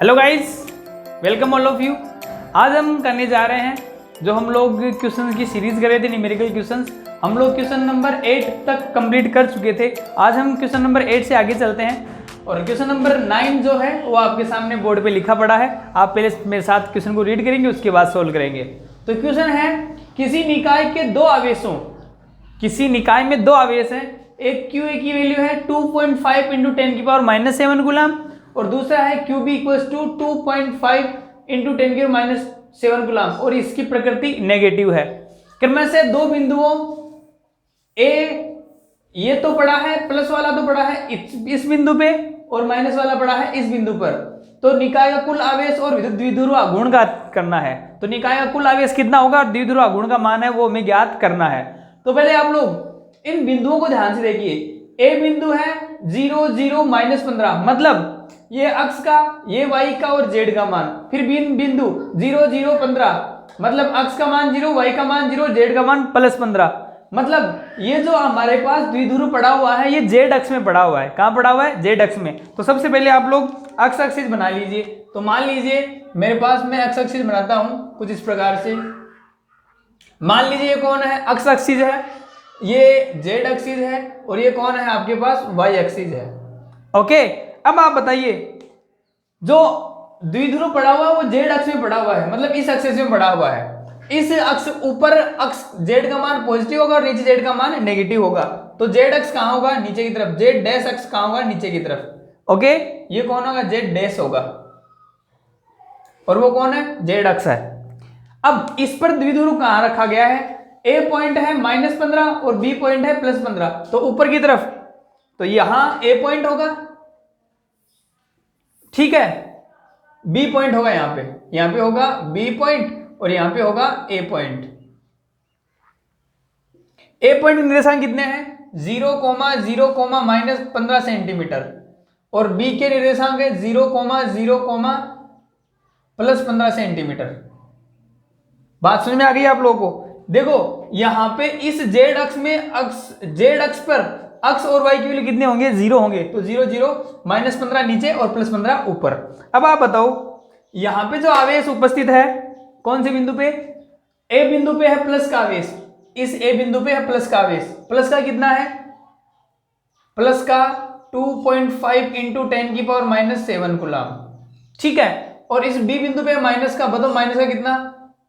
Hello guys, welcome all of you. आज हम करने जा रहे हैं जो हम लोग क्वेश्चन की सीरीज कर रहे थे, न्यूमेरिकल क्वेश्चंस। हम लोग क्वेश्चन नंबर 8 तक कंप्लीट कर चुके थे। आज हम क्वेश्चन नंबर 8 से आगे चलते हैं और क्वेश्चन नंबर 9 जो है वो आपके सामने बोर्ड पे लिखा पड़ा है। आप पहले मेरे साथ क्वेश्चन को रीड करेंगे, उसके बाद सोल्व करेंगे। तो क्वेश्चन है, किसी निकाय के दो आवेशों, किसी निकाय में दो आवेश हैं, एक QA की वैल्यू है 2.5 × 10⁻⁷ कूलम और दूसरा है QB = 2.5 × 10⁻⁷ कूलम और इसकी प्रकृति नेगेटिव है। क्रम से दो बिंदुओं A, ये तो पड़ा है, प्लस वाला तो पड़ा है इस बिंदु पे और माइनस वाला पड़ा है इस बिंदु पर। तो निकाय का कुल आवेश और द्विध्रुव आघूर्ण का करना है। तो निकाय का कुल आवेश कितना होगा और द्विध्रुव आघूर्ण का मान है वो हमें ज्ञात करना है। तो पहले आप लोग इन बिंदुओं को ध्यान से देखिए। A बिंदु है 0 0 -15, मतलब ये अक्ष का, ये y का और z का मान। फिर बिंदु 0 0 15, मतलब अक्ष का मान 0, y का मान 0, z का मान +15। मतलब ये जो हमारे पास द्विध्रुव पड़ा हुआ है ये z अक्ष में पड़ा हुआ है। कहाँ पड़ा हुआ है? z अक्ष में। तो सबसे पहले आप लोग अक्ष एक्सिस बना लीजिए। तो मान लीजिए मेरे पास, मैं अक्ष एक्सिस बनाता हूँ कुछ इस प्रकार से। मान लीजिए ये कौन है? अक्ष एक्सिस है, ये z एक्सिस है और ये कौन है आपके पास? y एक्सिस है। ओके, अब आप बताइए, जो द्विध्रुव पड़ा हुआ है वो z अक्ष में पड़ा हुआ है, मतलब इस एक्सिस में पड़ा हुआ है। इस अक्ष, ऊपर अक्ष z का मान पॉजिटिव होगा और नीचे z का मान नेगेटिव होगा। तो z अक्ष कहां होगा? नीचे की तरफ। z डैश अक्ष कहां होगा? नीचे की तरफ। ओके, ये कौन होगा? z डैश होगा और वो कौन है? z अक्ष है। अब इस पर द्विध्रुव कहां रखा गया है? A पॉइंट है -15 और B पॉइंट है +15, तो ऊपर की तरफ। तो यहां A पॉइंट होगा, ठीक है। B पॉइंट होगा यहां पे होगा B पॉइंट और यहां पे होगा A पॉइंट। A पॉइंट के निर्देशांक कितने हैं? 0, 0, -15 सेंटीमीटर और B के निर्देशांक है 0, 0, +15 सेंटीमीटर। बात समझ में आ गई आप लोगों को? देखो यहां पे इस z अक्ष में, z अक्ष पर अक्ष और y की वैल्यू कितने होंगे? 0 होंगे। तो 0 0, -15 नीचे और +15 ऊपर। अब आप बताओ, यहां पे जो आवेश उपस्थित है कौन से बिंदु पे? A बिंदु पे है प्लस का आवेश। इस A बिंदु पे है प्लस का आवेश। प्लस का कितना है? प्लस का 2.5 × 10⁻⁷ कूलम, ठीक है। और इस B बिंदु पे माइनस का, बताओ माइनस का कितना?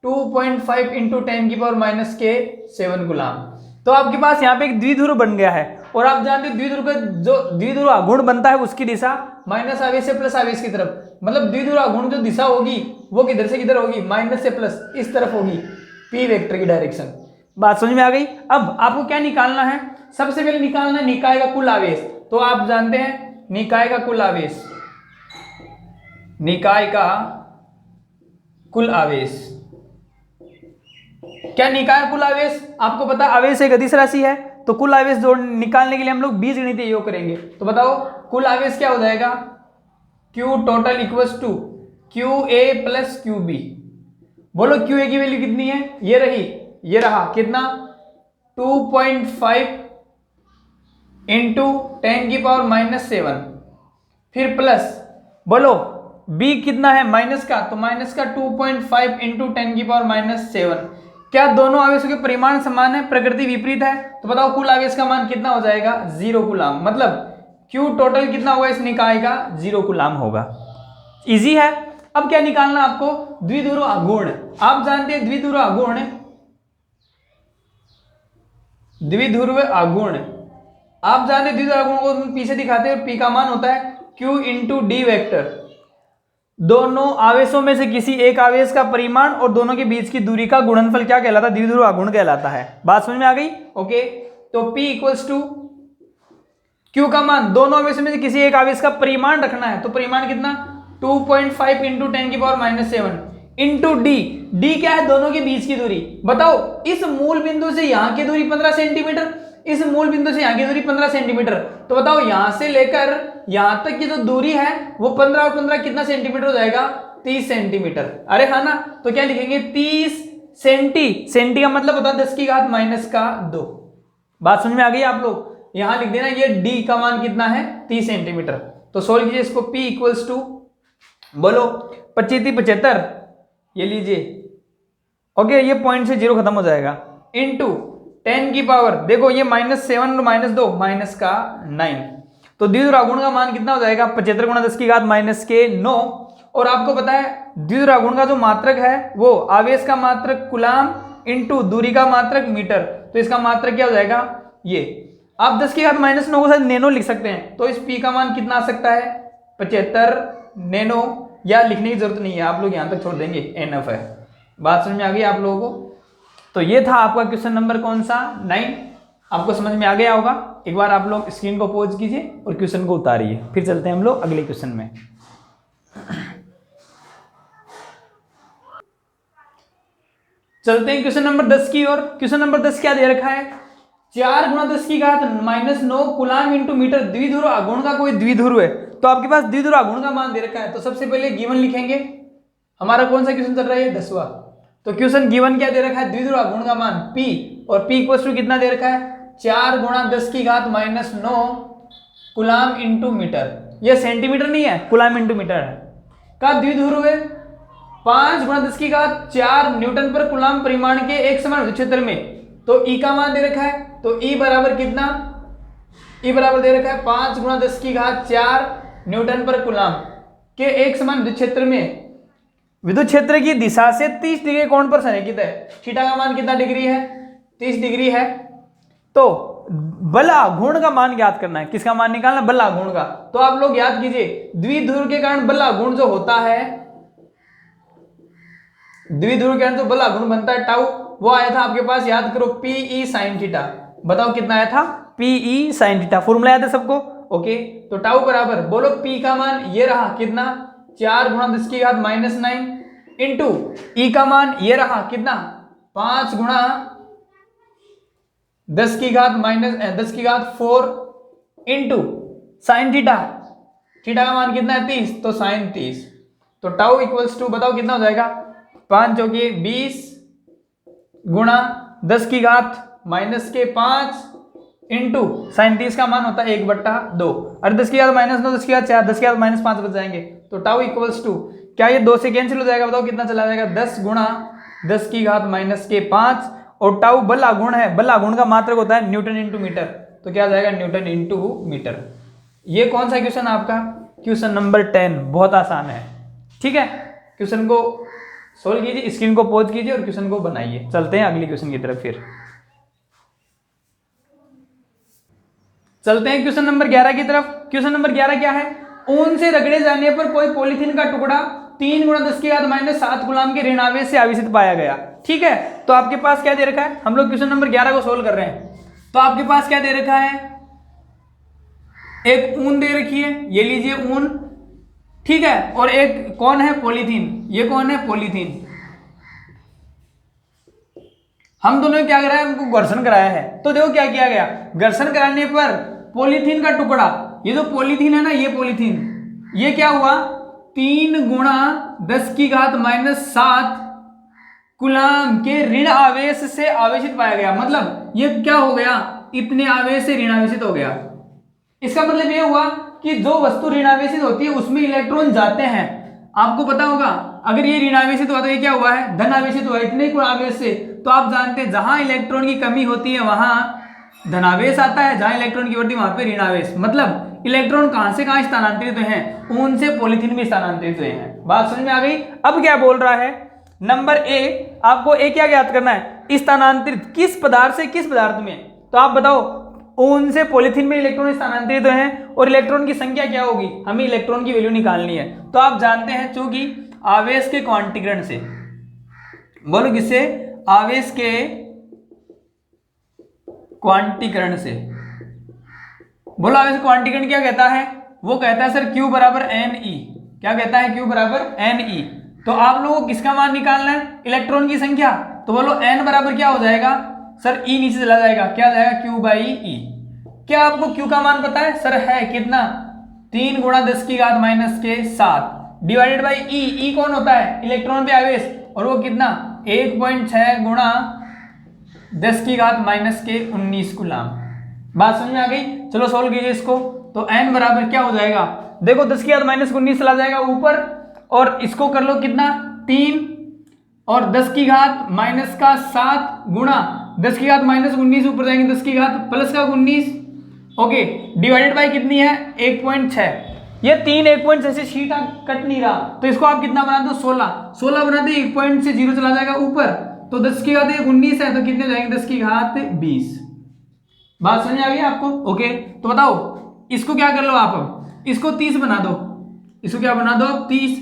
2.5 × 10⁻⁷ कूलम। तो आपके पास यहाँ पे एक द्विध्रुव बन गया है और आप जानते हैं द्विध्रुव का जो द्विध्रुव आघूर्ण बनता है उसकी दिशा माइनस आवेश से प्लस आवेश की तरफ। मतलब द्विध्रुव आघूर्ण जो दिशा होगी वो किधर से किधर होगी? माइनस से प्लस, इस तरफ होगी, P वेक्टर की डायरेक्शन। बात समझ में आ गई? अब आपको क्या निकालना है? सबसे पहले निकालना है निकाय का कुल आवेश। तो आप जानते हैं निकाय का कुल आवेश, निकाय का कुल आवेश क्या? निकाय कुल आवेश आपको पता, आवेश एक अदिश राशि है, तो कुल आवेश जोड़ निकालने के लिए हम लोग बीजगणितीय योग करेंगे। तो बताओ कुल आवेश क्या हो जाएगा? Q total = QA + QB। बोलो QA की वैल्यू कितनी है? ये रही, ये रहा कितना? 2.5 × 10⁻⁷। फिर प्लस, बोलो B कितना है? माइनस का, तो माइनस का 2.5 × 10⁻⁷। क्या दोनों आवेशों के परिमाण समान है? प्रकृति विपरीत है। तो बताओ कुल आवेश का मान कितना हो जाएगा? 0 कूलम। मतलब Q टोटल कितना होगा इस निकाय का? 0 कूलम होगा। इजी है। अब क्या निकालना आपको? द्विध्रुव आघूर्ण। आप जानते हैं द्विध्रुव आघूर्ण, द्विध्रुव आघूर्ण आप जानते हैं द्विध्रुव आघूर्ण को पीछे दिखाते हैं। P का मान होता है Q × D वेक्टर। दोनों आवेशों में से किसी एक आवेश का परिमाण और दोनों के बीच की दूरी का गुणनफल क्या कहलाता है? द्विध्रुव आघूर्ण कहलाता है। बात समझ में आ गई? ओके, तो P = Q का मान, दोनों आवेशों में से किसी एक आवेश का परिमाण रखना है। तो परिमाण कितना? 2.5 × 10⁻⁷ इंटू D। D क्या है? दोनों के बीच की दूरी। बताओ इस मूल बिंदु से यहां की दूरी 15 सेंटीमीटर, इस मूल बिंदु से यहां की दूरी 15 सेंटीमीटर। तो बताओ यहां से लेकर यहां तक की जो दूरी है वो 15 और 15 कितना सेंटीमीटर हो जाएगा? 30 सेंटीमीटर। अरे हाँ ना, तो क्या लिखेंगे? 30 सेंटी का मतलब होता है 10⁻⁻²। बात समझ में आ गई आप लोग? यहां लिख देना, ये D का मान कितना है? 30 सेंटीमीटर। तो सोल्व कीजिए इसको। P = बोलो 25-75, ये लीजिए, ओके, ये पॉइंट से 0 खत्म हो जाएगा, इनटू 10 की पावर, देखो ये -7 और -2 -9, तो द्विध्रुव आघूर्ण का मान कितना हो जाएगा 75 × 10⁻⁹ और आपको पता है द्विध्रुव आघूर्ण का जो मात्रक है वो आवेश का मात्रक कूलाम इनटू दूरी का मात्रक मीटर, तो इसका मात्रक क्या हो जाएगा ये, आप 10⁻⁹ को शायद नैनो लिख सकते हैं, तो इस P का मान कितना आ सकता है 75 नैनो, या लिखने की जरूरत नहीं है, आप लोग यहां तक छोड़ देंगे, एनफ है। बात समझ में आ गई आप लोगों को? तो ये था आपका क्वेश्चन नंबर कौन सा 9, आपको समझ में आ गया होगा। एक बार आप लोग स्क्रीन को पॉज कीजिए और क्वेश्चन को उतारिए, फिर चलते हैं हम लोग अगले क्वेश्चन में। चलते हैं क्वेश्चन नंबर 10 की ओर। क्वेश्चन नंबर 10 क्या दे रखा है, 4 × 10⁻⁹ कूलाम इनटू मीटर द्विध्रुव आघूर्ण का कोई द्विध्रुव है, तो आपके पास द्विध्रुव आघूर्ण का मान दे रखा है, तो सबसे पहले गिवन लिखेंगे। हमारा कौन सा क्वेश्चन चल रहा है 10वां, तो क्वेश्चन गिवन क्या दे रखा है द्विध्रुव आघूर्ण का मान P, और P = कितना दे रखा है 4 × 10⁻⁹ कूलाम इनटू मीटर, ये सेंटीमीटर नहीं है, कूलाम इनटू मीटर है, का द्विध्रुव है 5 × 10⁴ न्यूटन पर कूलाम परिमाण के एक समान विद्युत क्षेत्र में, तो E का मान दे रखा है, तो E बराबर कितना, E बराबर दे रखा है 5 × 10⁴ न्यूटन पर कूलाम के एक समान विद्युत क्षेत्र में विद्युत क्षेत्र की दिशा से 30 डिग्री कोण पर संरेखित है। थीटा का मान कितना डिग्री है 30 डिग्री है। तो बल आघूर्ण का मान ज्ञात करना है, किसका मान निकालना, बल आघूर्ण का। तो आप लोग याद कीजिए द्विध्रुव के कारण बल आघूर्ण जो होता है, द्विध्रुव के कारण जो बल आघूर्ण बनता है टाउ, वो आया था आपके पास, याद करो PE sin थीटा, बताओ कितना आया था PE sin थीटा, फॉर्मूला याद है सबको, ओके। तो टाउ बराबर बोलो P का मान ये रहा कितना 4 × 10⁻⁹ इंटू E का मान ये रहा कितना 5 × 10⁻⁴ इंटू साइन थीटा, थीटा का मान कितना है 30, तो साइन 30, तो टाउ = बताओ कितना हो जाएगा 5 × 20 × 10⁻⁻5 इंटू साइन 30 का मान होता है 1/2, अरे 10⁻⁻9 10⁻4 10⁻−5 बच जाएंगे, तो टाउ = क्या ये 2 से कैंसिल हो जाएगा, बताओ कितना चला जाएगा 10 × 10⁻⁵ और टाउ बल आघूर्ण है, बल आघूर्ण का मात्रक होता है न्यूटन इनटू मीटर, तो क्या आ जाएगा न्यूटन इनटू मीटर। ये कौन सा क्वेश्चन आपका क्वेश्चन नंबर 10, बहुत आसान है, ठीक है। क्वेश्चन को सोल्व कीजिए, स्क्रीन को पॉज कीजिए और क्वेश्चन को बनाइए। चलते हैं अगले क्वेश्चन की तरफ, फिर चलते हैं क्वेश्चन नंबर 11 की तरफ। क्वेश्चन नंबर 11 क्या है, ऊन से रगड़े जाने पर कोई पॉलीथीन का टुकड़ा 3 × 10⁻⁷ कूलाम के ऋण आवेश से आवेशित पाया गया, ठीक है। तो आपके पास क्या दे रखा है, हम लोग क्वेश्चन नंबर 11 को सोल्व कर रहे हैं, तो आपके पास क्या दे रखा है, एक ऊन दे रखी है, ये लीजिए ऊन, ठीक है, और एक कौन है पॉलीथीन, ये कौन है पॉलीथीन। हम दोनों ने क्या कराया, हमको घर्षण कराया है, तो देखो क्या किया गया, घर्षण कराने पर पॉलीथीन का टुकड़ा, ये जो पॉलीथीन है ना, ये पॉलीथीन, ये क्या हुआ 3 × 10⁻⁷ कूलाम के ऋण आवेश से आवेशित पाया गया, मतलब ये क्या हो गया, इतने आवेश से ऋण आवेशित हो गया। इसका मतलब ये हुआ कि जो वस्तु ऋण आवेशित होती है उसमें इलेक्ट्रॉन जाते हैं, आपको पता होगा अगर ये ऋण आवेशित हुआ तो ये क्या हुआ है धन आवेशित हुआ, इतने आवेश से, तो आप जानते हैं जहां इलेक्ट्रॉन की कमी होती है वहां धनावेश आता है, जहां इलेक्ट्रॉन की वृद्धि वहां पे ऋण आवेश, मतलब इलेक्ट्रॉन कहां से कहां स्थानांतरित हुए हैं, ऊन से पॉलीथीन में स्थानांतरित हुए हैं। बात समझ में आ गई। अब क्या बोल रहा है, नंबर ए, आपको ए क्या ज्ञात करना है, स्थानांतरित किस पदार्थ से किस पदार्थ में, तो आप बताओ ऊन से पॉलीथीन में इलेक्ट्रॉन स्थानांतरित हुए हैं और इलेक्ट्रॉन की संख्या क्या होगी, हमें इलेक्ट्रॉन की वैल्यू निकालनी है। तो आप जानते हैं चूंकि आवेश के क्वांटीकरण से, बोलो किससे, आवेश के क्वांटीकरण से, बोलो आवेश क्वांटीकरण क्या कहता है, वो कहता है सर Q = NE, क्या कहता है Q = NE। तो आप लोगों को किसका मान निकालना है, इलेक्ट्रॉन की संख्या, तो बोलो N बराबर क्या हो जाएगा सर, E नीचे चला जाएगा, क्या आ जाएगा Q/E। क्या आपको Q का मान पता है सर, है कितना 3 × 10⁻⁷ डिवाइडेड बाई E, E कौन होता है इलेक्ट्रॉन पे आवेश, और वो कितना 1.6 × 10⁻⁻19 कूलाम। बात समझ में आ गई। चलो सोल्व कीजिए इसको, तो N बराबर क्या हो जाएगा, देखो 10⁻⁻19 चला जाएगा ऊपर और इसको कर लो कितना 3 और 10 की घात माइनस का 7 गुणा 10 की घात माइनस 19 ऊपर जाएंगे 10 की घात प्लस का 19 ओके डिवाइडेड बाय कितनी है 1.6। ये 3 1.6 से शीट कट नहीं रहा तो इसको आप कितना बना दो 16 बना दे 1 पॉइंट से 0 चला जाएगा ऊपर तो 10 की घात 19 है तो कितने जाएंगे 10 की घात 20। बात समझ आ गई आपको ओके। तो बताओ इसको क्या कर लो आप अब इसको 30 बना दो इसको क्या बना दो 30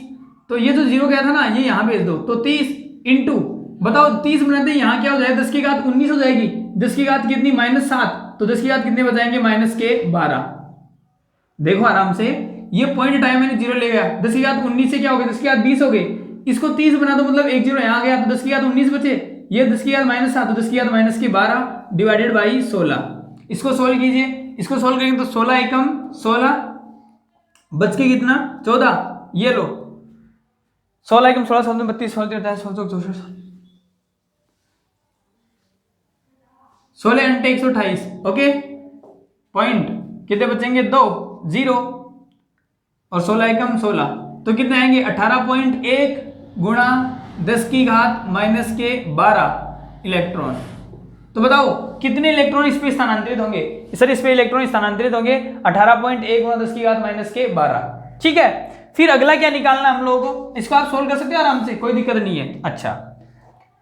तो ये जो 0 गया था ना ये यहाँ भेज दो तो 30 इंटू बताओ 30 बनाते यहाँ क्या हो जाएगा 10 की घात 19 हो जाएगी 10 की घात कितनी -7 तो 10 की घात कितने बचाएंगे -12। देखो आराम से ये पॉइंट टाइम मैंने 0 ले गया 10 की घात 19 से क्या हो गया 10 की घात 20 हो गई इसको 30 बना दो मतलब 1 0 यहाँ गया तो 10 की घात 19 बचे ये 10 की घात -7 तो 10 की घात -12 डिवाइडेड बाई 16। इसको सोल्व कीजिए इसको सोल्व करेंगे तो 16 एकम 16 बच के कितना 14 ये लो 16 एकम 16 16 32 16 28 16 64 16 अंटे 128 ओके पॉइंट कितने बचेंगे 2 0 और 16 एकम 16 तो कितने आएंगे 18.1 गुणा 10 की घात -12 इलेक्ट्रॉन। तो बताओ कितने इलेक्ट्रॉन इस पे स्थानांतरित होंगे सर इस पे इलेक्ट्रॉन स्थानांतरित होंगे 18.1 गुणा 10 की घात -12 ठीक है। फिर अगला क्या निकालना हम लोगों को इसको आप सोल्व कर सकते हो आराम से कोई दिक्कत नहीं है। अच्छा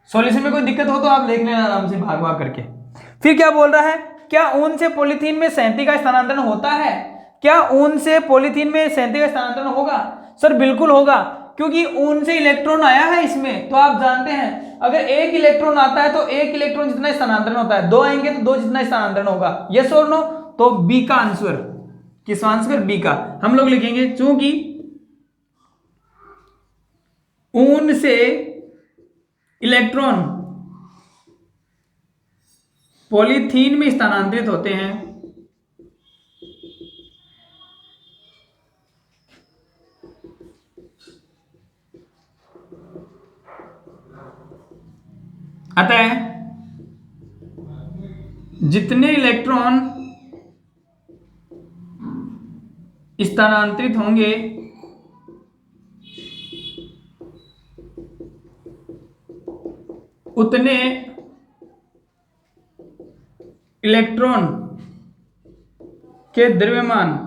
सॉल्यूशन में कोई दिक्कत हो तो आप देख लेना आराम से भाग भाग करके। फिर क्या बोल रहा है क्या ऊन से पॉलीथीन में 37 का स्थानांतरण होता है क्या ऊन से पॉलीथीन में 37 का स्थानांतरण होगा सर बिल्कुल होगा क्योंकि ऊन से इलेक्ट्रॉन आया है इसमें तो आप जानते हैं अगर एक इलेक्ट्रॉन आता है तो एक इलेक्ट्रॉन जितना स्थानांतरण होता है 2 आएंगे तो 2 जितना स्थानांतरण होगा यस और नो तो बी का आंसर किस आंसर बी का हम लोग लिखेंगे चूंकि ऊन से इलेक्ट्रॉन पॉलीथीन में स्थानांतरित होते हैं अतः जितने इलेक्ट्रॉन स्थानांतरित होंगे उतने इलेक्ट्रॉन के द्रव्यमान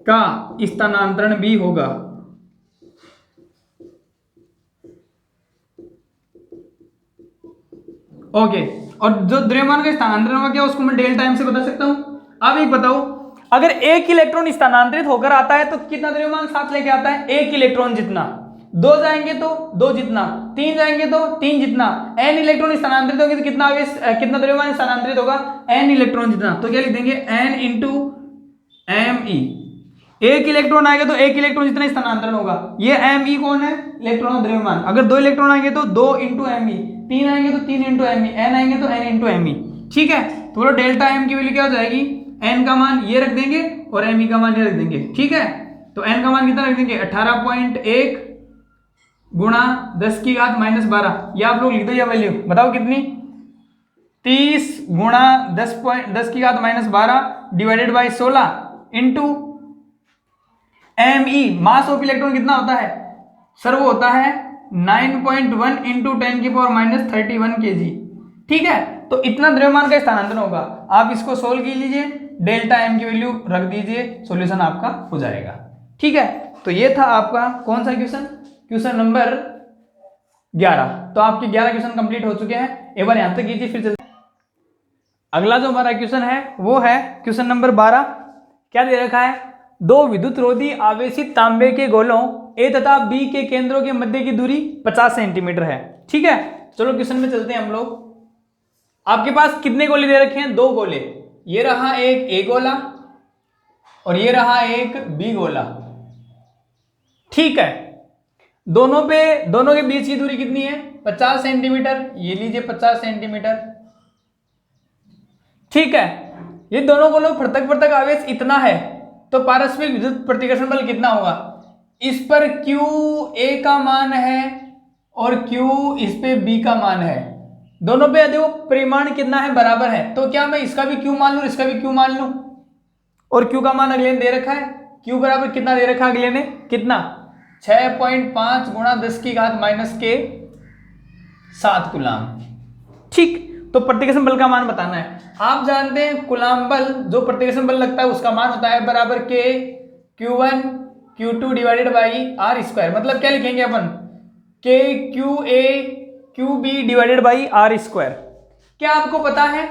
का स्थानांतरण भी होगा। ओके और जो द्रव्यमान का स्थानांतरण होगा क्या उसको मैं डेल टाइम से बता सकता हूं। अब एक बताओ अगर एक इलेक्ट्रॉन स्थानांतरित होकर आता है तो कितना द्रव्यमान साथ लेके आता है एक इलेक्ट्रॉन जितना 2 जाएंगे तो 2 जितना 3 जाएंगे तो 3 जितना n इलेक्ट्रॉन स्थानांतरित होंगे तो कितना आवेश कितना द्रव्यमान स्थानांतरित होगा n इलेक्ट्रॉन जितना तो क्या लिख देंगे n इंटू me एक इलेक्ट्रॉन आएगा तो एक इलेक्ट्रॉन जितना स्थानांतरण होगा ये me कौन है इलेक्ट्रॉन द्रव्यमान अगर 2 इलेक्ट्रॉन आएंगे तो 2 इंटू me 3 आएंगे तो 3 इंटू me n आएंगे तो n इंटू me ठीक है। तो बोलो डेल्टा m की वैल्यू क्या हो जाएगी n का मान ये रख देंगे और me का मान ये रख देंगे ठीक है। तो n का मान कितना रख देंगे 18.1 गुणा 10 की घात -12 ये आप लोग लिख दो ये वैल्यू बताओ कितनी 30 गुणा 10 की घात -12 divided by 16 into me mass of electron कितना होता है सर वो होता है 9.1 इंटू 10 की पावर -31 kg ठीक है। तो इतना द्रव्यमान का स्थानांतरण होगा आप इसको सोल्व की लीजिए डेल्टा m की वैल्यू रख दीजिए सॉल्यूशन आपका हो जाएगा ठीक है। तो ये था आपका कौन सा क्वेश्चन नंबर 11। तो आपके 11 क्वेश्चन कंप्लीट हो चुके हैं एक बार यहां तक कीजिए फिर चलते अगला जो हमारा क्वेश्चन है वो है क्वेश्चन नंबर 12। क्या दे रखा है 2 विद्युत रोधी आवेशित तांबे के गोलों ए तथा बी के केंद्रों के मध्य की दूरी 50 सेंटीमीटर है ठीक है। चलो क्वेश्चन में चलते हैं हम लोग। आपके पास कितने गोले दे रखे हैं 2 गोले ये रहा एक ए गोला और ये रहा एक बी गोला ठीक है। दोनों के बीच की दूरी कितनी है 50 सेंटीमीटर ये लीजिए 50 सेंटीमीटर ठीक है। ये दोनों गोलों पृथक आवेश इतना है तो पारस्परिक विद्युत प्रतिकर्षण बल कितना होगा इस पर Q A का मान है और Q इस पे B का मान है दोनों पे देखो परिमाण कितना है बराबर है तो क्या मैं इसका भी Q मान लूं इसका भी Q मान लूं और Q का मान अगले दे रखा है Q बराबर कितना दे रखा अगले ने, कितना 6.5 गुणा 10 की घात माइनस के 7 कूलाम। ठीक, तो प्रतिकर्षण बल का मान बताना है। आप जानते हैं कूलाम बल जो प्रतिकर्षण बल लगता है उसका मान होता है बराबर के Q1 Q2 divided by R square. मतलब क्या लिखेंगे अपन, के QA QB divided by R square. क्या आपको पता है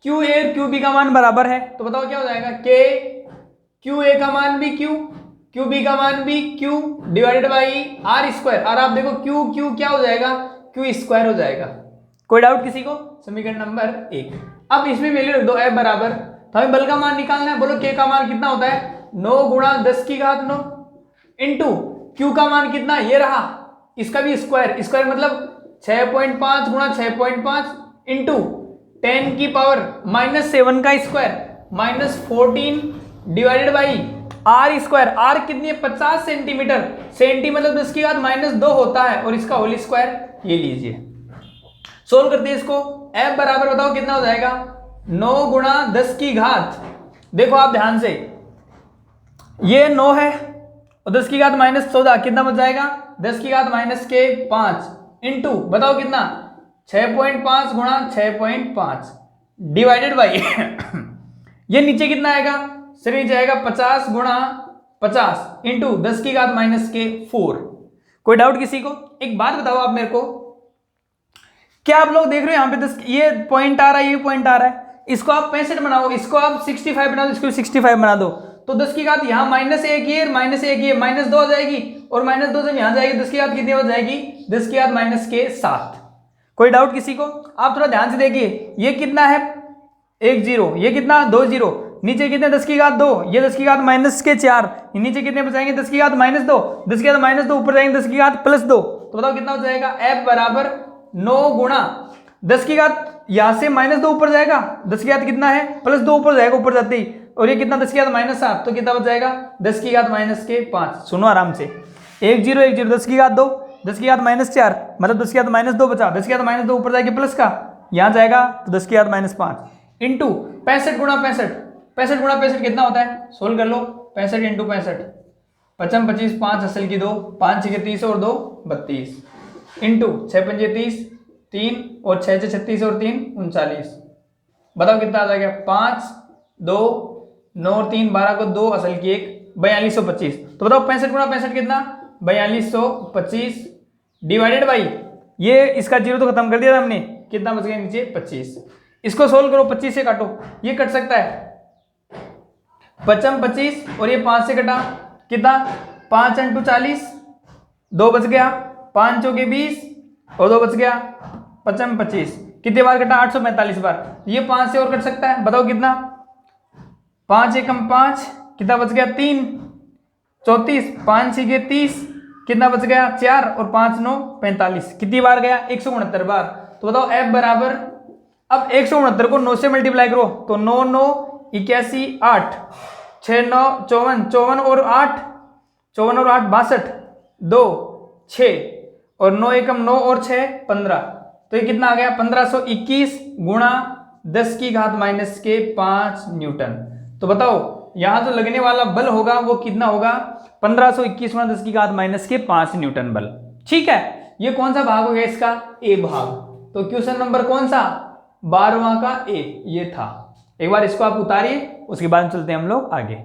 QA और QB का मान बराबर है, तो बताओ क्या हो जाएगा, के QA का मान भी Q, QB का मान भी Q divided by R square. और आप देखो Q क्या हो जाएगा, Q स्क्वायर हो जाएगा। कोई डाउट किसी को? समीकरण नंबर 1। अब इसमें वैल्यू रख दो F बराबर, तो हमें बल का मान निकालना है। बोलो K का मान कितना होता है, 9 गुणा 10 की घात 9 इंटू Q का मान कितना, ये रहा, इसका भी स्क्वायर, स्क्वायर मतलब 6.5 गुणा 6.5 इंटू 10 की पावर -7 का square minus 14 divided by R square. R कितनी है, 50 सेंटीमीटर, सेंटी मतलब 10 की घात -2 होता है, और इसका होल स्क्वायर ये लीजिए। सोल्व करते हैं इसको। F बराबर बताओ कितना हो जाएगा, 9 गुणा 10 की घात, देखो आप ध्यान से, ये 9 है और 10 की घात -14 कितना बच जाएगा, 10 की घात -5 इंटू बताओ कितना, 6.5 गुणा 6.5 डिवाइडेड बाई ये नीचे कितना आएगा, सर नीचे आएगा 50 गुणा 50 इंटू 10 की घात -4। कोई डाउट किसी को? एक बात बताओ आप मेरे को, क्या आप लोग देख रहे हो यहाँ पे 10, ये पॉइंट आ रहा है, ये पॉइंट आ रहा है, इसको आप 65 बनाओ, इसको आप 65 बना दो, इसको 65 बना दो, तो 10 की घात यहाँ -1 ये -2 हो जाएगी, और -2 जब यहाँ जाएगी 10 की घात कितनी हो जाएगी, 10 की घात -7। कोई डाउट किसी को? आप थोड़ा ध्यान से देखिए, ये कितना है 1 0, ये कितना 2 0, नीचे कितने 10 की घात 2, ये 10 की घात -4, नीचे कितने बचाएंगे 10 की घात -2, 10 की घात -2 ऊपर जाएंगे 10 की घात +2, तो बताओ कितना हो जाएगा, F बराबर 9 गुणा 10 की घात, यहां से -2 ऊपर जाएगा, 10 की घात कितना है +2 ऊपर जाएगा ऊपर जाते ही, और ये कितना 10 की घात -7, तो कितना बच जाएगा 10 की घात -5। सुनो आराम से, 1 0 1 0, 10 की घात 2, 10 की घात -4 मतलब 10 की घात -2 बचा, 10 की घात -2 ऊपर जाएगा प्लस का, यहां जाएगा तो 10 की घात -5 इंटू 65 गुणा 65, 65 गुणा 65 कितना होता है, सोल्व कर लो, 65 इंटू 65, 55 25 5 असल की 2, 5 6 30 और 2 32 इंटू 6 5 30 3 और 6 36 और 3 39। बताओ कितना आ जाएगा, 5 2 9 और 3 12 को 2 असल की 1 4225। तो बताओ 65 गुणा 65 कितना, 4225 डिवाइडेड बाई ये, इसका जीरो तो खत्म कर दिया था हमने, कितना बच गया नीचे 25। इसको सोल्व करो, 25 से काटो, ये कट सकता है, 55 25 और ये 5 से कटा कितना, 5 × 40 2 बच गया, 5 चौके 20 और 2 बच गया, 55 25 कितने बार कटा, 845 बार। ये 5 से और कट सकता है, बताओ कितना, 5 एकम 5 कितना बच गया 3 34, 5 6 30 कितना बच गया 4 और 5 9 45 कितनी बार गया 169 बार। तो बताओ F बराबर, अब 169 को 9 से मल्टीप्लाई करो तो 9 9 81 8 6 9 54 54 और 8 62 2 6 और 9 एकम 9 और 6 15, तो ये कितना आ गया 1521 गुणा 10 की घात -5 न्यूटन। तो बताओ यहां जो लगने वाला बल होगा वो कितना होगा, 1521 गुणा 10 की घात -5 न्यूटन बल। ठीक है, ये कौन सा भाग हो गया इसका, ए भाग। तो क्वेश्चन नंबर कौन सा, 12वां का ए ये था। एक बार इसको आप उतारिए, उसके बाद चलते हैं हम लोग आगे।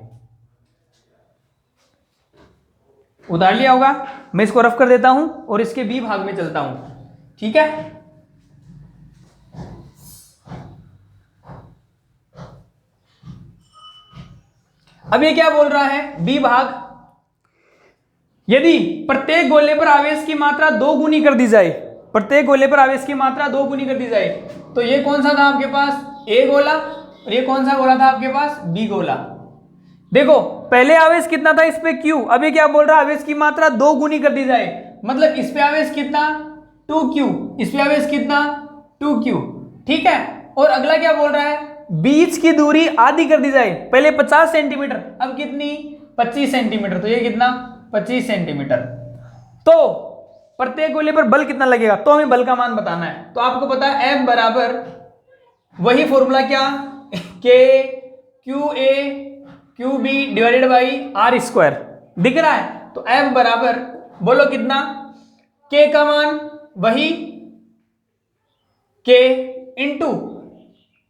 उतार लिया होगा, मैं इसको रफ कर देता हूं और इसके बी भाग में चलता हूं। ठीक है, अब ये क्या बोल रहा है, बी भाग, यदि प्रत्येक गोले पर आवेश की मात्रा 2 गुनी कर दी जाए, प्रत्येक गोले पर आवेश की मात्रा 2 गुनी कर दी जाए, तो ये कौन सा था आपके पास, ए गोला, और ये कौन सा गोला था आपके पास, बी गोला। देखो पहले आवेश कितना था इस पे Q, अब ये क्या बोल रहा है, आवेश की मात्रा 2 गुनी कर दी जाए, मतलब इस पे आवेश कितना 2Q, इस पे आवेश कितना 2Q। ठीक है, और अगला क्या बोल रहा है, बीच की दूरी आधी कर दी जाए, पहले 50 सेंटीमीटर अब कितनी 25 सेंटीमीटर, तो ये कितना 25 सेंटीमीटर। तो प्रत्येक गोले पर बल कितना लगेगा, तो हमें बल का मान बताना है। तो आपको पता है F बराबर वही फॉर्मूला क्या, K QA Q B divided by R square दिख रहा है। तो एफ बराबर बोलो कितना, के का मान वही के इंटू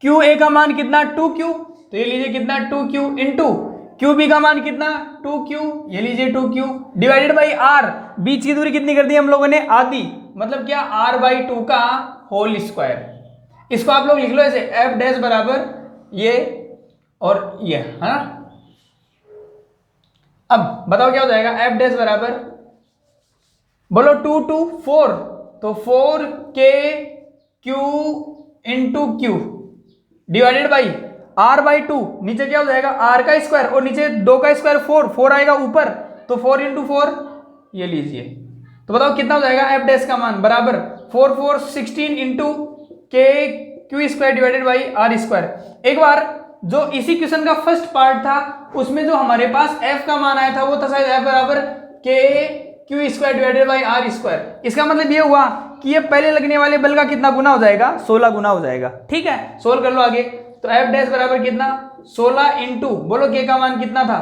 क्यू ए का मान कितना 2q, तो ये लीजिए कितना 2q इंटू क्यू बी का मान कितना 2q, ये लीजिए 2q डिवाइडेड बाई आर, बीच की दूरी कितनी कर दी हम लोगों ने, आधी, मतलब क्या r/2 का होल स्क्वायर। इसको आप लोग लिख लो ऐसे, एफ डैश बराबर ये और ये, है ना। अब बताओ क्या हो जाएगा, एफ डैश बराबर बोलो 2 2 4, तो 4k q into Q divided by r/2, नीचे क्या हो जाएगा r का स्क्वायर और नीचे 2 का स्क्वायर 4 आएगा ऊपर, तो 4 इंटू 4 ये लीजिए। तो बताओ कितना हो जाएगा एफ डैश का मान बराबर 4 4 16 into K Q square divided by R square. एक बार जो इसी क्वेश्चन का फर्स्ट पार्ट था उसमें जो हमारे पास f का मान आया था वो था शायद f बराबर K Q square divided by R square. इसका मतलब ये हुआ कि ये पहले लगने वाले बल का कितना गुना हो जाएगा, 16 गुना हो जाएगा। ठीक है, सोल्व कर लो आगे। तो एफ डैश बराबर कितना 16 इंटू बोलो के का मान कितना था,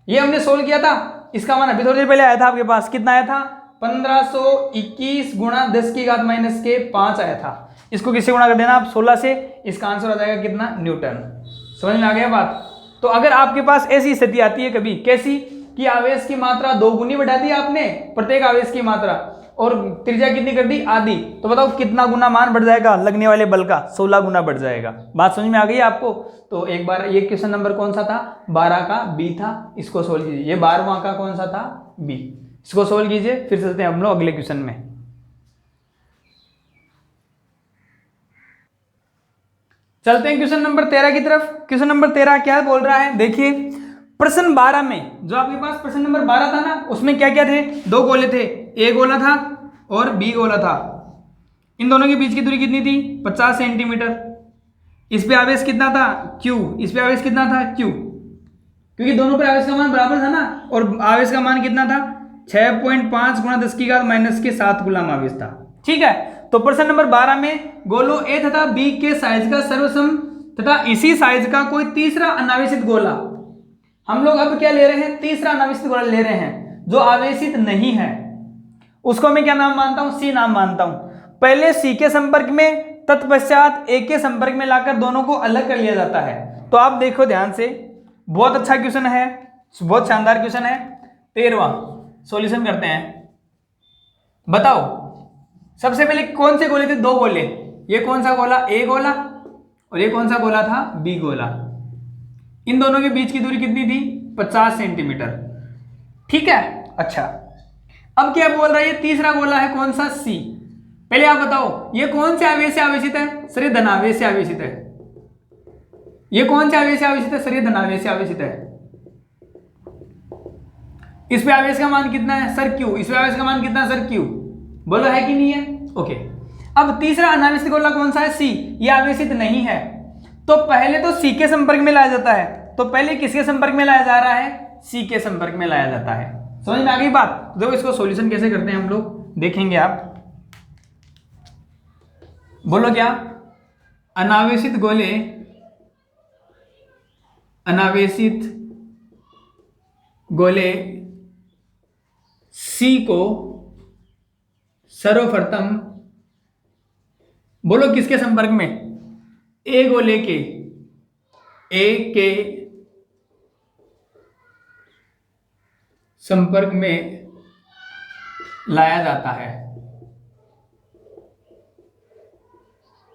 ये हमने सोल्व किया था, इसका मान अभी थोड़ी देर पहले आया था आपके पास, कितना आया था 1521 गुणा 10 की घात माइनस के 5 आया था। इसको किससे गुणा कर देना आप 16 से, इसका आंसर आ जाएगा कितना न्यूटन। समझ में आ गया बात। तो अगर आपके पास ऐसी स्थिति आती है कभी, कैसी कि आवेश की मात्रा 2 गुनी बढ़ा दी आपने प्रत्येक आवेश की मात्रा और त्रिज्या कितनी कर दी आधी, तो बताओ कितना गुना मान बढ़ जाएगा लगने वाले बल का, 16 गुना बढ़ जाएगा। बात समझ में आ गई आपको। तो एक बार ये क्वेश्चन नंबर कौन सा था 12 का बी था, इसको सोल्व कीजिए। ये 12वां का कौन सा था बी, इसको सोल्व कीजिए। फिर चलते हैं हम लोग अगले क्वेश्चन में। चलते हैं क्वेश्चन नंबर 13 की तरफ। क्वेश्चन नंबर 13 क्या बोल रहा है, देखिए प्रश्न 12 में जो आपके पास प्रश्न नंबर 12 था ना, उसमें क्या क्या थे, 2 गोले थे, ए गोला था और बी गोला था। इन दोनों के बीच की दूरी कितनी थी 50 सेंटीमीटर। इस पे आवेश कितना था Q, इस पे आवेश कितना था Q, क्योंकि दोनों पर आवेश का मान बराबर था ना, और आवेश का मान कितना था 6.5 गुणा 10 की घात माइनस के 7 गुलाम आवेश था। ठीक है, तो प्रश्न नंबर 12 में गोलों ए तथा बी के साइज का सर्वसम तथा इसी साइज का कोई तीसरा अनावेशित गोला, हम लोग अब क्या ले रहे हैं, तीसरा अनावेशित गोला ले रहे हैं जो आवेशित नहीं है, उसको मैं क्या नाम मानता हूं, सी नाम मानता हूं। पहले सी के संपर्क में, तत्पश्चात ए के संपर्क में लाकर दोनों को अलग कर लिया जाता है। तो आप देखो ध्यान से, बहुत अच्छा क्वेश्चन है, बहुत शानदार क्वेश्चन है। 13वां सॉल्यूशन करते हैं। बताओ सबसे पहले कौन से गोले थे, 2 गोले, ये कौन सा गोला ए गोला और ये कौन सा गोला था बी गोला। इन दोनों के बीच की दूरी कितनी थी 50 सेंटीमीटर। ठीक है, अच्छा अब क्या बोल रहा है, ये तीसरा गोला है कौन सा सी। पहले आप बताओ ये कौन से आवेश से आवेशित है, सर ये धनावेश से आवेशित है। ये कौन से आवेश से आवेशित है, सर ये धनावेश से आवेशित है। इस पे आवेश का मान कितना है सर क्यू, इस पे आवेश का मान कितना है सर क्यू, बोलो है कि नहीं है। ओके, अब तीसरा अनावेशित गोला कौन सा है सी, ये आवेशित नहीं है। तो पहले तो सी के संपर्क में लाया जाता है, तो पहले किसके संपर्क में लाया जा रहा है, सी के संपर्क में लाया जाता है। समझ में आ गई बात। देखो इसको सॉल्यूशन कैसे करते हैं हम लोग देखेंगे, आप बोलो क्या, अनावेशित गोले, अनावेशित गोले सी को सर्वप्रथम बोलो किसके संपर्क में, ए गोले के, ए के संपर्क में लाया जाता है।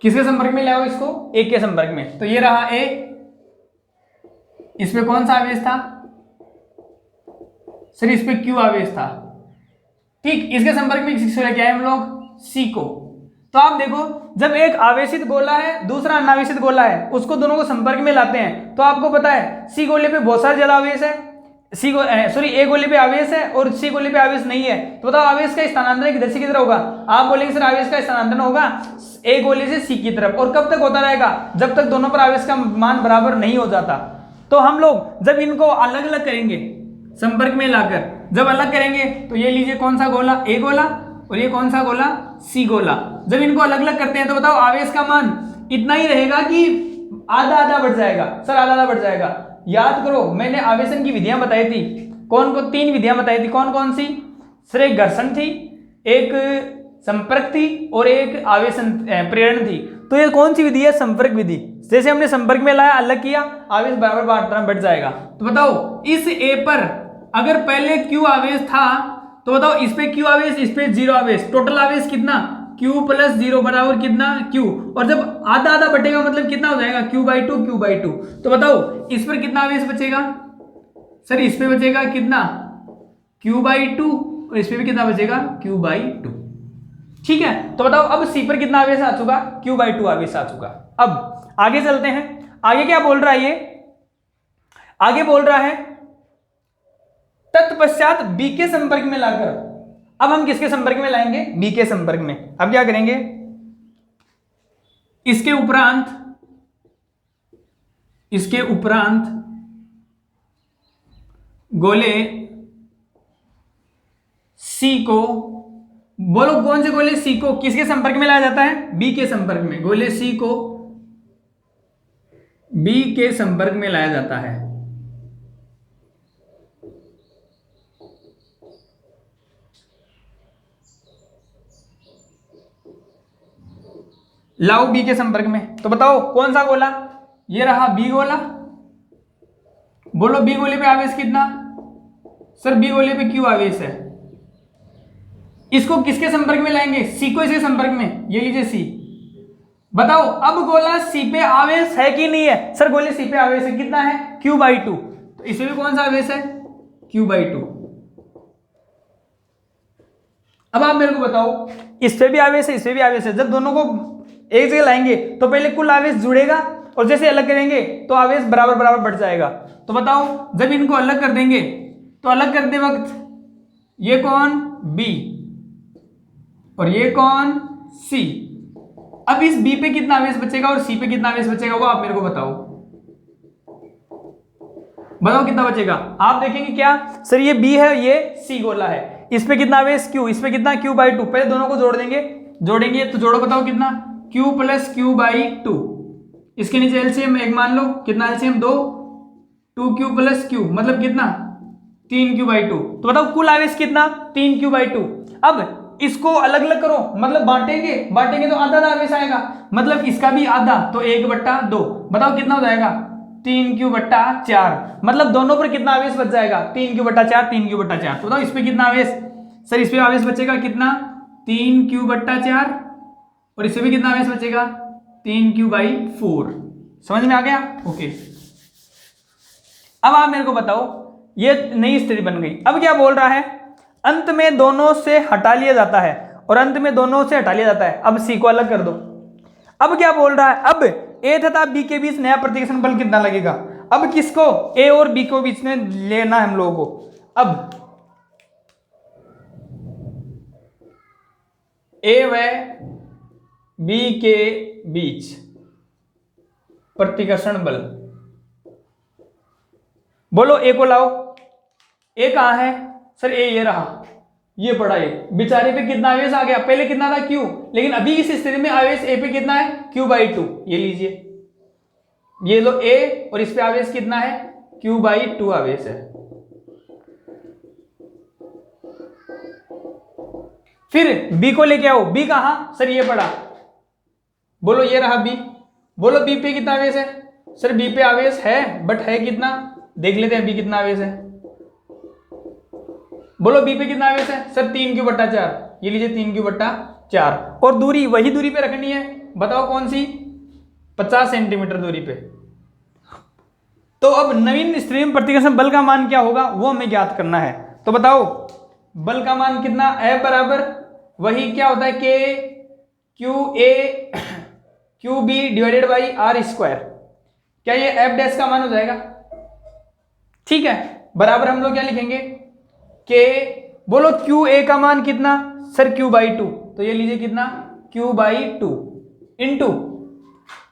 किसके संपर्क में लाओ इसको, ए के संपर्क में। तो ये रहा ए, इसमें कौन सा आवेश था सर, इस पे क्यू आवेश था। ठीक, इसके संपर्क में किसको लेके आए हम लोग, सी को। तो आप देखो जब एक आवेशित गोला है दूसरा अनावेशित गोला है, उसको दोनों को संपर्क में लाते हैं, तो आपको पता है सी गोले पे बहुत सारे ज्यादा आवेश है, ए गोले पे आवेश है और सी गोले पे आवेश नहीं है। तो बताओ आवेश का स्थानांतरण किधर से किधर होगा, आप बोलेंगे सर आवेश का स्थानांतरण होगा ए गोले से सी की तरफ। और कब तक होता रहेगा, जब तक दोनों पर आवेश का मान बराबर नहीं हो जाता। तो हम लोग जब इनको अलग अलग करेंगे संपर्क में लाकर, जब अलग करेंगे तो ये लीजिए कौन सा गोला ए गोला और ये कौन सा गोला सी गोला। जब इनको अलग अलग करते हैं तो बताओ आवेश का मान इतना ही रहेगा कि आधा आधा बढ़ जाएगा, सर आधा आधा बढ़ जाएगा। याद करो मैंने आवेशन की विधियां बताई थी, कौन कौन 3 विधियां बताई थी, कौन कौन सी सर? एक घर्षण थी, एक संपर्क थी और एक आवेशन प्रेरण थी। तो ये कौन सी विधि है? संपर्क विधि। जैसे हमने संपर्क में लाया, अलग किया, आवेश बराबर मात्रा में बढ़ जाएगा। तो बताओ इस ए पर अगर पहले Q आवेश था तो बताओ इस पे Q आवेश, इस पे 0 आवेश, टोटल आवेश कितना? Q + 0 बराबर कितना? Q। और जब आधा आधा बटेगा मतलब कितना हो जाएगा? Q/2 Q/2। तो बताओ इस पर कितना आवेश बचेगा सर? इस पे बचेगा कितना? Q/2 और इस पे भी कितना बचेगा? Q/2। ठीक है, तो बताओ अब C पर कितना आवेश आ चुका? Q/2 आवेश आ चुका। अब आगे चलते हैं, आगे क्या बोल रहा है ये? आगे बोल रहा है तत्पश्चात B के संपर्क में लाकर, अब हम किसके संपर्क में लाएंगे? B के संपर्क में। अब क्या करेंगे? इसके उपरांत गोले C को, बोलो कौन से गोले C को किसके संपर्क में लाया जाता है? B के संपर्क में। गोले C को B के संपर्क में लाया जाता है। लाओ B के संपर्क में, तो बताओ कौन सा गोला? ये रहा B गोला। बोलो B गोले पे आवेश कितना? सर B गोले पे Q आवेश है। इसको किसके संपर्क में लाएंगे? C को इसके संपर्क में, ये लीजिए C। बताओ अब गोला C पे आवेश है कि नहीं है? सर गोले C पे आवेश है, कितना है? Q/2। तो इसमें भी कौन सा आवेश है? Q/2। अब आप मेरे को बताओ इस पे भी आवेश है, इस पे भी आवेश है, जब दोनों को एक जगह लाएंगे तो पहले कुल आवेश जुड़ेगा और जैसे अलग करेंगे तो आवेश बराबर बराबर बढ़ जाएगा। तो बताओ जब इनको अलग कर देंगे तो अलग करते वक्त ये कौन? B और ये कौन? C। अब इस B पे कितना आवेश बचेगा और C पे कितना आवेश बचेगा वो आप मेरे को बताओ। बताओ कितना बचेगा? आप देखेंगे क्या सर ये B है, ये C गोला है, इस पे कितना आवेश Q, इस पे कितना? Q/2। पहले दोनों को जोड़ेंगे तो जोड़ो, बताओ कितना? Q + Q/2। इसके नीचे एलसीएम एक मान लो, कितना एलसीएम? 2, 2Q + Q मतलब कितना? 3Q/2। तो बताओ कुल आवेश कितना? 3Q/2। अब इसको अलग अलग करो, मतलब बांटेंगे तो आधा आधा आवेश आएगा, मतलब इसका भी आधा, तो 1/2। बताओ कितना हो जाएगा? 3Q/4। मतलब दोनों पर कितना आवेश बच जाएगा? 3Q/4, 3Q/4। तो बताओ इस पे कितना आवेश? सर इस पे आवेश बचेगा कितना? 3Q/4 और इससे भी कितना आवेश बचेगा? 3Q/4। समझ में आ गया? ओके। अब आप मेरे को बताओ ये नई स्थिति बन गई। अब क्या बोल रहा है? अंत में दोनों से हटा लिया जाता है, और अंत में दोनों से हटा लिया जाता है। अब C को अलग कर दो। अब क्या बोल रहा है? अब A तथा B के बीच नया प्रतिकर्षण बल कितना लगेगा? अब किसको? A और B को बीच में लेना है हम लोगों को। अब A व B के बीच प्रतिकर्षण बल, बोलो A को लाओ। A कहां है? सर A ये रहा, ये पड़ा A। बेचारे पे कितना आवेश आ गया? पहले कितना था? Q, लेकिन अभी इस स्थिति में आवेश A पे कितना है? Q/2। ये लीजिए, ये लो A और इस पे आवेश कितना है? Q/2 आवेश है। फिर B को लेके आओ। B कहां? सर ये पड़ा, बोलो ये रहा B। बोलो B पे कितना आवेश है? सर B पे आवेश है, बट है कितना? देख लेते हैं B कितना आवेश है। बोलो B पे कितना आवेश है? Sir 3Q/4। ये लीजिए 3Q/4। और दूरी वही दूरी पे रखनी है, बताओ कौन सी? 50 सेंटीमीटर दूरी पे। तो अब नवीन स्थिति में प्रतिकर्षण बल का मान क्या होगा वो हमें ज्ञात करना है। तो बताओ बल का मान कितना? F बराबर वही क्या होता है? K/QB/R²। क्या ये F' का मान हो जाएगा? ठीक है, बराबर हम लोग क्या लिखेंगे? K, बोलो QA का मान कितना? Sir Q/2। तो ये लीजिए कितना? Q/2 इंटू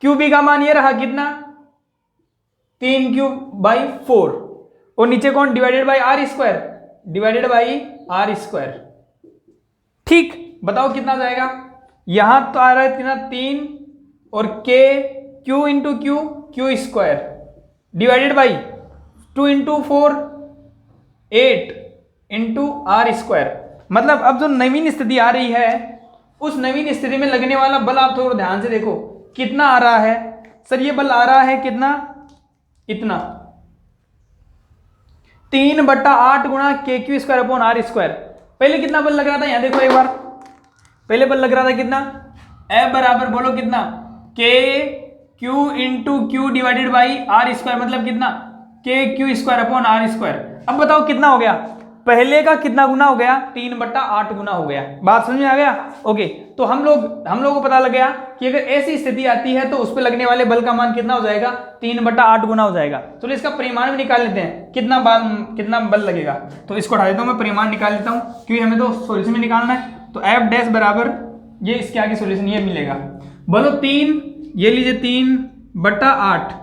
QB का मान ये रहा कितना? 3Q/4। और नीचे कौन? डिवाइडेड/R²। ठीक, बताओ कितना जाएगा? यहां तो आ रहा है कितना? 3 और K Q into Q Q² divided by 2 into 4 8 into R square. मतलब अब जो नवीन स्थिति आ रही है उस नवीन स्थिति में लगने वाला बल आप थोड़ा ध्यान से देखो कितना आ रहा है। सर ये बल आ रहा है कितना, इतना 3/8 गुणा KQ square upon R square. पहले कितना बल लग रहा था, यहां देखो एक बार, पहले बल लग रहा था कितना, F बराबर बोलो कितना, KQ into Q divided by R square, मतलब कितना KQ square upon R square. अब बताओ कितना हो गया, पहले का कितना गुना हो गया, 3/8 गुना हो गया। बात समझ में आ गया? ओके, तो हम लोग को पता लग गया कि अगर ऐसी स्थिति आती है तो उस पर लगने वाले बल का मान कितना हो जाएगा, 3/8 गुना हो जाएगा। तो इसका परिमाण भी निकाल लेते हैं, कितना बल लगेगा। तो इसको हटा देता हूं, मैं परिमाण निकाल लेता हूं क्योंकि हमें तो सॉल्यूशन में निकालना है। तो F डैश बराबर ये इसके आगे सॉल्यूशन ये मिलेगा, बोलो 3, ये लीजिए 3/8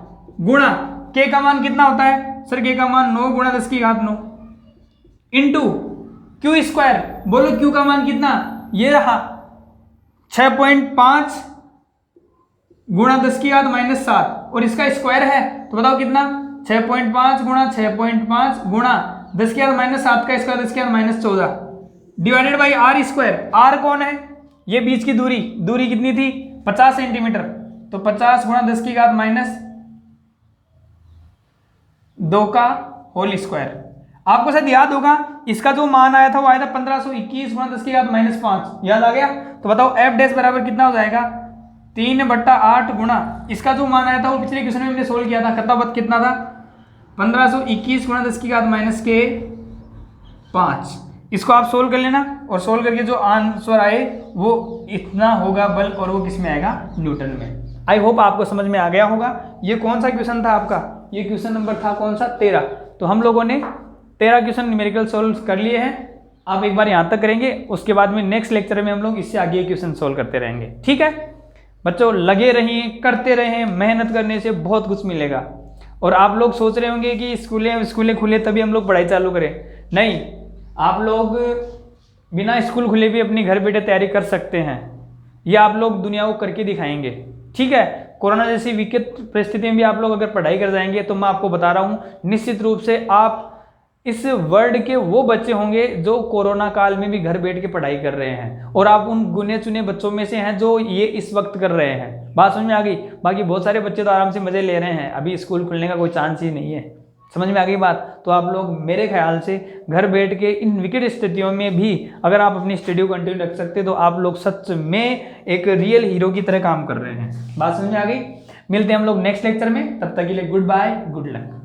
गुणा K का मान कितना होता है सर, K का मान 9 गुणा 10 की घात 9 इंटू क्यू स्क्वायर, बोलो क्यू का मान कितना, ये रहा 6.5 गुणा 10 की घात -7 और इसका स्क्वायर है तो बताओ कितना, 6.5 गुणा 6.5 गुणा 10 की घात -7 का स्क्वायर 10 की घात -14 divided by R square. R कौन है, ये बीच की दूरी कितनी थी 50 सेंटीमीटर, तो 50 गुणा 10 की घात -2 का होल स्क्वायर। आपको शायद याद होगा इसका जो मान आया था वो आया था 1521 गुणा 10 की घात -5, याद आ गया? तो बताओ F डैश बराबर कितना हो जाएगा, 3/8 गुणा इसका जो मान आया था वो पिछले क्वेश्चन में हमने सोल्व किया था, कितना था 1521 गुणा 10 की घात -5। इसको आप सोल्व कर लेना और सोल्व करके जो आंसर आए वो इतना होगा बल, और वो किस में आएगा, न्यूटन में। आई होप आपको समझ में आ गया होगा। ये कौन सा क्वेश्चन था आपका, ये क्वेश्चन नंबर था कौन सा, 13। तो हम लोगों ने 13 क्वेश्चन न्यूमेरिकल सोल्व कर लिए हैं। आप एक बार यहाँ तक करेंगे, उसके बाद में नेक्स्ट लेक्चर में हम लोग इससे आगे क्वेश्चन सोल्व करते रहेंगे। ठीक है बच्चों, लगे रहिए, करते रहें, मेहनत करने से बहुत कुछ मिलेगा। और आप लोग सोच रहे होंगे कि स्कूलें खुले तभी हम लोग पढ़ाई चालू करें, नहीं, आप लोग बिना स्कूल खुले भी अपनी घर बैठे तैयारी कर सकते हैं। ये आप लोग दुनिया को करके दिखाएंगे। ठीक है, कोरोना जैसी विकट परिस्थिति में भी आप लोग अगर पढ़ाई कर जाएंगे तो मैं आपको बता रहा हूँ निश्चित रूप से आप इस वर्ल्ड के वो बच्चे होंगे जो कोरोना काल में भी घर बैठ के पढ़ाई कर रहे हैं, और आप उन गुने चुने बच्चों में से हैं जो ये इस वक्त कर रहे हैं। बात समझ में आ गई? बाकी बहुत सारे बच्चे तो आराम से मजे ले रहे हैं, अभी स्कूल खुलने का कोई चांस ही नहीं है। समझ में आ गई बात? तो आप लोग मेरे ख्याल से घर बैठ के इन विकट स्थितियों में भी अगर आप अपनी स्टडी को कंटिन्यू रख सकते तो आप लोग सच में एक रियल हीरो की तरह काम कर रहे हैं। बात समझ में आ गई? मिलते हैं हम लोग नेक्स्ट लेक्चर में, तब तक के लिए गुड बाय, गुड लक।